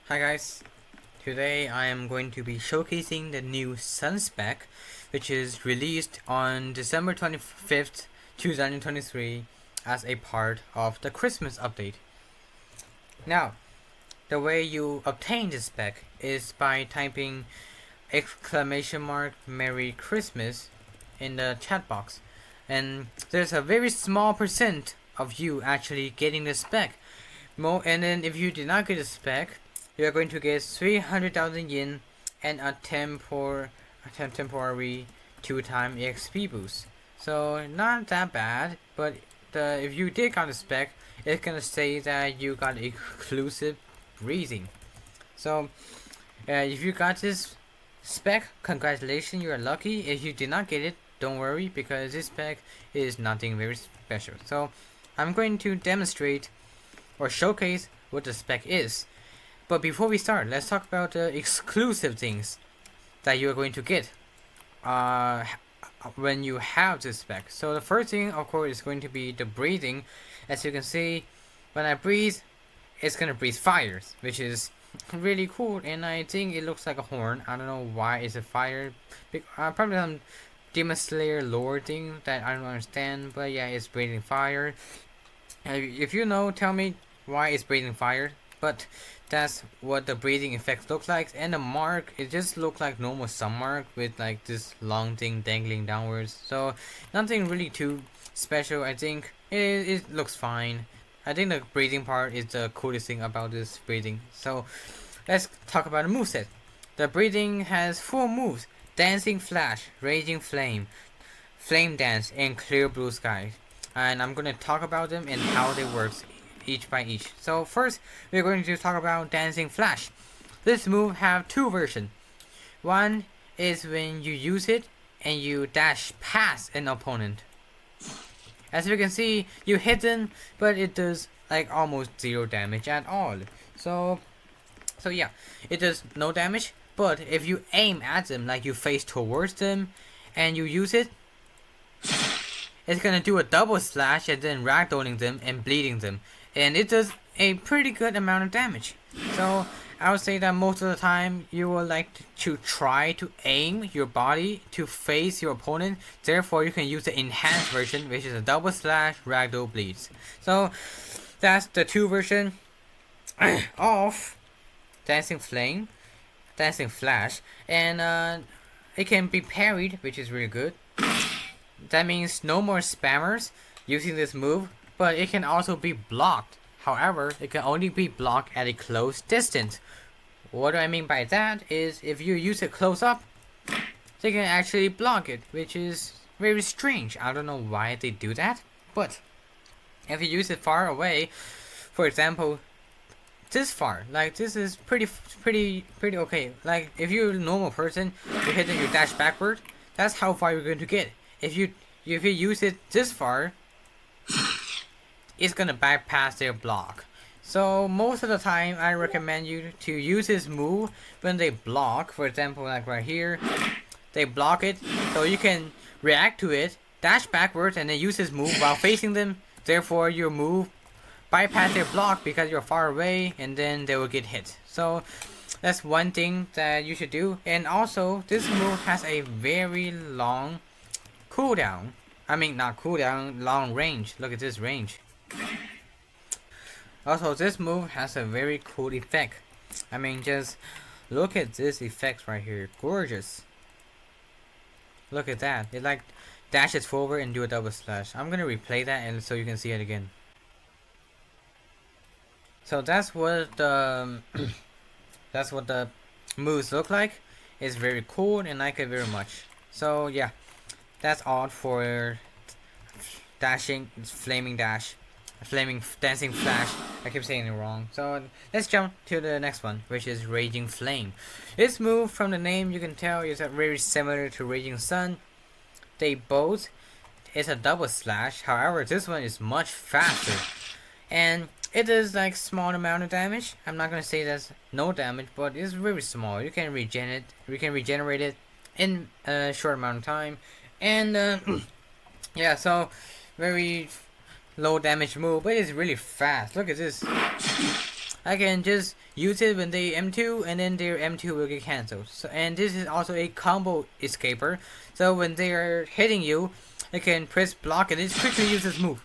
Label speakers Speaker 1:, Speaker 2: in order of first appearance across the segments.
Speaker 1: Hi guys, today I am going to be showcasing the new Sun spec, which is released on December 25th, 2023 as a part of the Christmas update. Now, the way you obtain this spec is by typing !Merry Christmas in the chat box, and there's a very small percent of you actually getting the spec. And then if you did not get the spec, you are going to get 300,000 yen and a temporary 2-time EXP boost. So not that bad, but if you did got the spec, it's gonna say that you got exclusive breathing. So if you got this spec, congratulations, you are lucky. If you did not get it, don't worry, because this spec is nothing very special. So I'm going to demonstrate or showcase what the spec is. But before we start, let's talk about the exclusive things that you are going to get when you have this spec. So the first thing, of course, is going to be the breathing. As you can see, when I breathe, it's gonna breathe fires, which is really cool, and I think it looks like a horn. I don't know why it's a fire. Probably some Demon Slayer lore thing that I don't understand, but yeah, it's breathing fire. If you know, tell me why it's breathing fire. But that's what the breathing effect looks like, and the mark, it just looks like normal sun mark with like this long thing dangling downwards. So nothing really too special. I think it looks fine. I think the breathing part is the coolest thing about this breathing. So let's talk about the moveset. The breathing has 4 moves: Dancing Flash, Raging Flame, Flame Dance, and Clear Blue Sky. And I'm gonna talk about them and how they work each by each. So first, we're going to talk about Dancing Flash. This move have 2 versions. One is when you use it and you dash past an opponent. As you can see, you hit them, but it does like almost 0 damage at all. So yeah, it does no damage. But if you aim at them, like you face towards them, and you use it, it's gonna do a double slash and then ragdolling them and bleeding them, and it does a pretty good amount of damage. So I would say that most of the time you will like to try to aim your body to face your opponent. Therefore, you can use the enhanced version, which is a double slash ragdoll bleeds. So that's the 2 version of Dancing Flash, and it can be parried, which is really good. That means no more spammers using this move, but it can also be blocked. However, it can only be blocked at a close distance. What do I mean by that is if you use it close up, they can actually block it, which is very strange. I don't know why they do that, but if you use it far away, for example, this far, like this is pretty okay. Like if you're a normal person, you're hitting your dash backward, that's how far you're going to get. If you use it this far, it's gonna bypass their block. So most of the time, I recommend you to use this move when they block. For example, like right here, they block it, so you can react to it, dash backwards, and then use this move while facing them. Therefore, your move bypass their block because you're far away, and then they will get hit. So that's one thing that you should do. And also, this move has a very long cooldown. I mean, not cooldown, long range. Look at this range. Also, this move has a very cool effect. I mean, just look at this effect right here. Gorgeous. Look at that. It like dashes forward and do a double slash. I'm gonna replay that and so you can see it again. So that's what the that's what the moves look like. It's very cool and I like it very much. So yeah, that's all for dashing, flaming dash, flaming dancing flash. I keep saying it wrong. So let's jump to the next one, which is Raging Flame. This move, from the name you can tell, is very similar to Raging Sun. They both, it's a double slash. However, this one is much faster, and it does like small amount of damage. I'm not gonna say that's no damage, but it's very small. You can regenerate it in a short amount of time, and yeah, so very low damage move, but it's really fast. Look at this. I can just use it when they M2 and then their M2 will get cancelled. So, and this is also a combo escaper. So when they are hitting you, you can press block and just quickly use this move.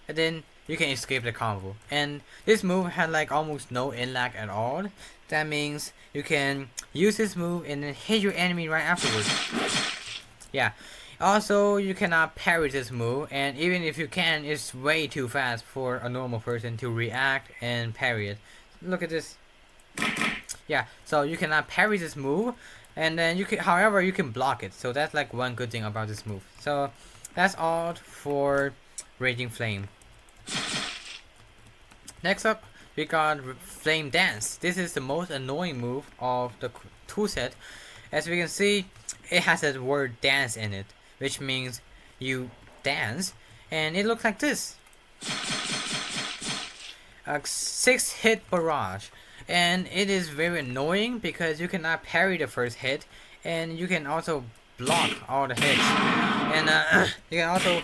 Speaker 1: And then you can escape the combo. And this move had like almost no in lag at all. That means you can use this move and then hit your enemy right afterwards. Yeah. Also, you cannot parry this move, and even if you can, it's way too fast for a normal person to react and parry it. Look at this. Yeah, so you cannot parry this move, and then you can, however, you can block it. So that's like one good thing about this move. So that's all for Raging Flame. Next up, we got Flame Dance. This is the most annoying move of the toolset. As we can see, it has the word dance in it, which means you dance, and it looks like this. A 6-hit barrage, and it is very annoying because you cannot parry the first hit, and you can also block all the hits, and you can also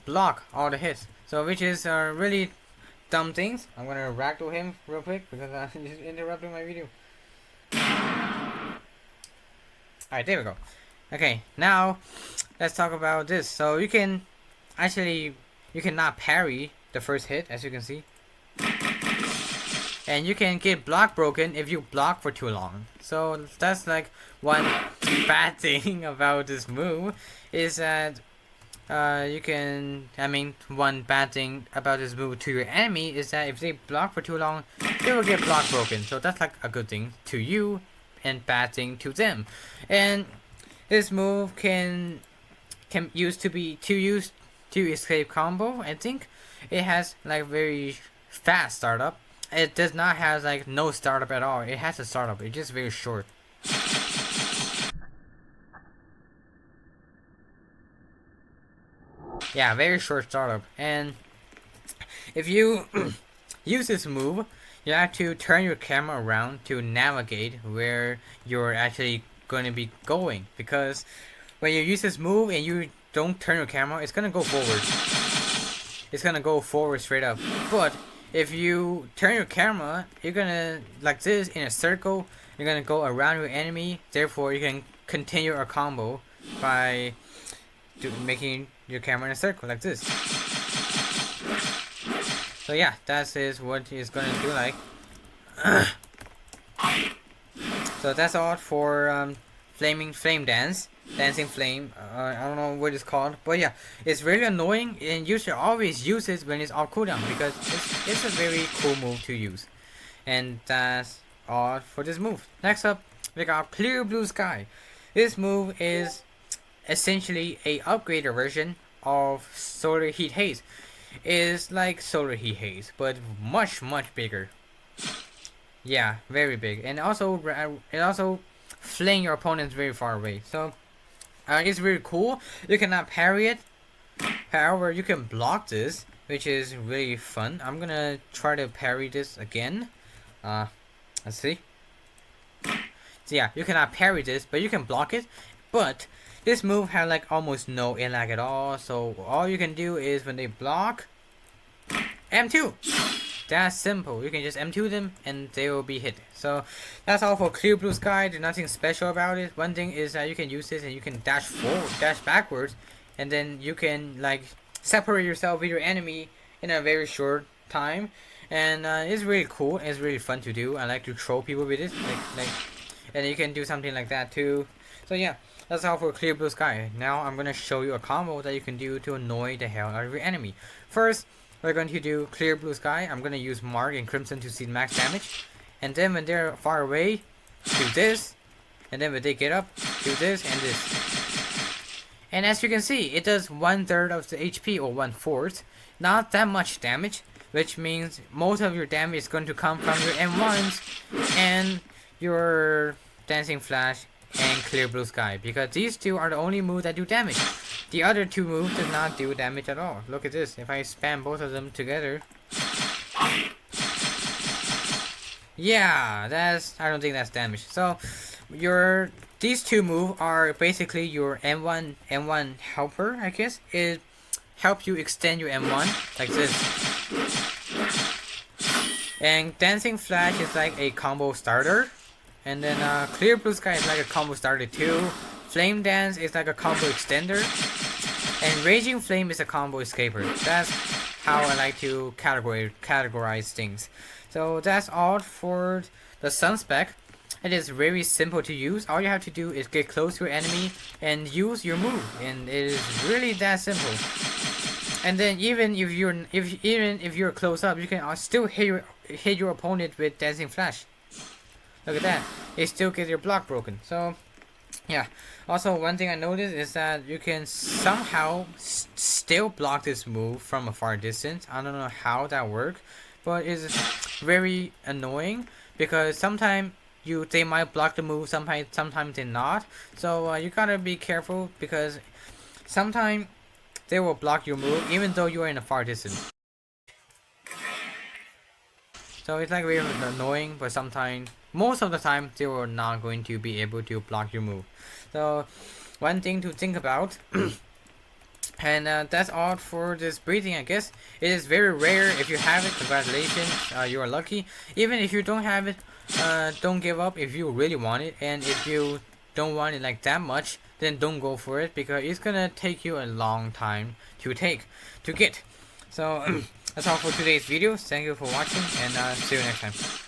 Speaker 1: block all the hits. So which is really dumb things. I'm gonna ragdoll him real quick because he's interrupting my video. Alright, there we go. Okay, now let's talk about this. So you can actually, you cannot parry the first hit, as you can see. And you can get block broken if you block for too long. So that's like one bad thing about this move, is that you can, one bad thing about this move to your enemy is that if they block for too long, they will get block broken. So that's like a good thing to you and bad thing to them. And this move can use to escape combo. I think it has like very fast startup. It does not have like no startup at all. It has a startup. It's just very short. Yeah, very short startup. And if you use this move, you have to turn your camera around to navigate where you're actually going to be going, because when you use this move and you don't turn your camera, it's going to go forward. It's going to go forward straight up. But if you turn your camera, you're going to, like this, in a circle, you're going to go around your enemy. Therefore, you can continue a combo by making your camera in a circle like this. So yeah, that is what it's gonna do like. So that's all for Flame Dance, Dancing Flame. I don't know what it's called, but yeah, it's really annoying, and you should always use it when it's off cooldown because it's a very cool move to use. And that's all for this move. Next up, we got Clear Blue Sky. This move is essentially a upgraded version of Solar Heat Haze. Is like Solar Heat Haze, but much bigger. Yeah, very big, and also it also fling your opponents very far away. So it's really cool. You cannot parry it, however you can block this, which is really fun. I'm gonna try to parry this again. Let's see. So yeah, you cannot parry this, but you can block it. But this move had like almost no in lag at all, so all you can do is when they block, M2. That's simple. You can just M2 them and they will be hit. So that's all for Clear Blue Sky. There's nothing special about it. One thing is that you can use this and you can dash forward, dash backwards, and then you can like separate yourself with your enemy in a very short time. And it's really cool. It's really fun to do. I like to throw people with it, and you can do something like that too. So yeah. That's all for Clear Blue Sky. Now I'm going to show you a combo that you can do to annoy the hell out of your enemy. First, we're going to do Clear Blue Sky. I'm going to use Mark and Crimson to see max damage. And then when they're far away, do this. And then when they get up, do this and this. And as you can see, it does 1/3 of the HP or 1/4. Not that much damage, which means most of your damage is going to come from your M1s and your Dancing Flash and Clear Blue Sky, because these two are the only moves that do damage. The other two moves do not do damage at all. Look at this. If I spam both of them together, yeah, I don't think that's damage. So these two moves are basically your M1 helper, I guess. It helps you extend your M1 like this. And Dancing Flash is like a combo starter. And then Clear Blue Sky is like a combo starter too. Flame Dance is like a combo extender. And Raging Flame is a combo escaper. That's how I like to categorize things. So that's all for the Sun Spec. It is very simple to use. All you have to do is get close to your enemy and use your move, and it is really that simple. And then even if you're close up, you can still hit your opponent with Dancing Flash. Look at that! It still gets your block broken. So yeah. Also, one thing I noticed is that you can somehow still block this move from a far distance. I don't know how that works, but it's very annoying because sometimes they might block the move, sometimes they not. So you gotta be careful because sometimes they will block your move even though you are in a far distance. So it's like very annoying, but sometimes, most of the time, they were not going to be able to block your move. So one thing to think about. And that's all for this breathing, I guess. It is very rare. If you have it, congratulations, you are lucky. Even if you don't have it, don't give up if you really want it. And if you don't want it like that much, then don't go for it because it's gonna take you a long time to get. So that's all for today's video. Thank you for watching, and see you next time.